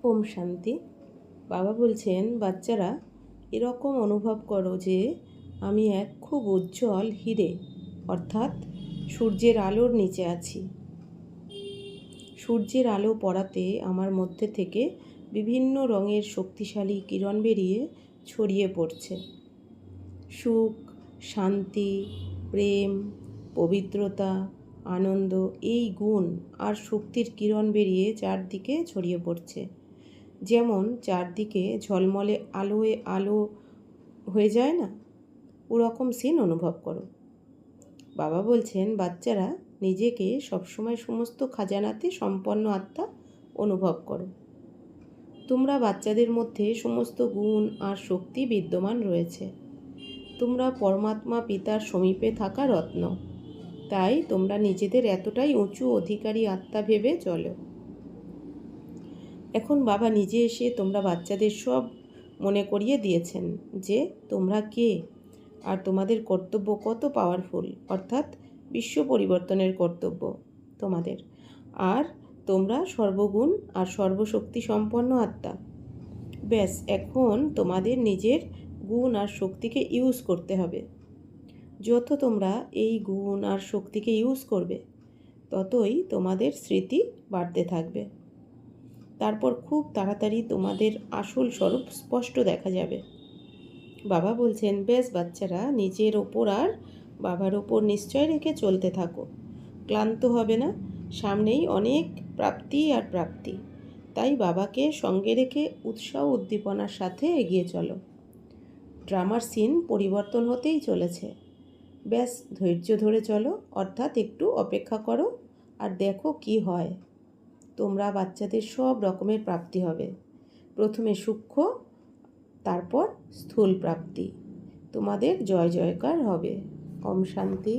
ওম শান্তি। বাবা বলছেন, বাচ্চারা এরকম অনুভব করো যে আমি এক খুব উজ্জ্বল হিরে অর্থাৎ সূর্যের আলোর নিচে আছি। সূর্যের আলো পড়াতে আমার মধ্যে থেকে বিভিন্ন রঙের শক্তিশালী কিরণ বেরিয়ে ছড়িয়ে পড়ছে। সুখ, শান্তি, প্রেম, পবিত্রতা, আনন্দ এই গুণ আর শক্তির কিরণ বেরিয়ে চারদিকে ছড়িয়ে পড়ছে। যেমন চারদিকে ঝলমলে আলোয় আলো হয়ে যায় না, ওরকম সিন অনুভব করো। বাবা বলছেন, বাচ্চারা নিজেকে সবসময় সমস্ত খাজানাতে সম্পন্ন আত্মা অনুভব করো। তোমরা বাচ্চাদের মধ্যে সমস্ত গুণ আর শক্তি বিদ্যমান রয়েছে। তোমরা পরমাত্মা পিতার সমীপে থাকা রত্ন, তাই তোমরা নিজেদের এতটাই উঁচু অধিকারী আত্মা ভেবে চলো। এখন বাবা নিজে এসে তোমরা বাচ্চাদের সব মনে করিয়ে দিয়েছেন যে তোমরা কে আর তোমাদের কর্তব্য কত পাওয়ারফুল, অর্থাৎ বিশ্ব পরিবর্তনের কর্তব্য তোমাদের। আর তোমরা সর্বগুণ আর সর্বশক্তি সম্পন্ন আত্মা। ব্যাস, এখন তোমাদের নিজের গুণ আর শক্তিকে ইউজ করতে হবে। যত তোমরা এই গুণ আর শক্তিকে ইউজ করবে, ততই তোমাদের স্মৃতি বাড়তে থাকবে। তারপর খুব তাড়াতাড়ি তোমাদের আসল স্বরূপ স্পষ্ট দেখা যাবে। বাবা বলছেন, বেশ বাচ্চারা, নিজের ওপর আর বাবার ওপর নিশ্চয় রেখে চলতে থাকো। ক্লান্ত হবে না, সামনেই অনেক প্রাপ্তি আর প্রাপ্তি। তাই বাবাকে সঙ্গে রেখে উৎসাহ উদ্দীপনার সাথে এগিয়ে চলো। ড্রামার সিন পরিবর্তন হতেই চলেছে। ব্যাস ধৈর্য ধরে চলো, অর্থাৎ একটু অপেক্ষা করো আর দেখো কি হয়। তোমরা বাচ্চাদের সব রকমের প্রাপ্তি হবে। প্রথমে সূক্ষ্ম, তারপর স্থূল প্রাপ্তি। তোমাদের জয় জয়কার হবে। ওম শান্তি।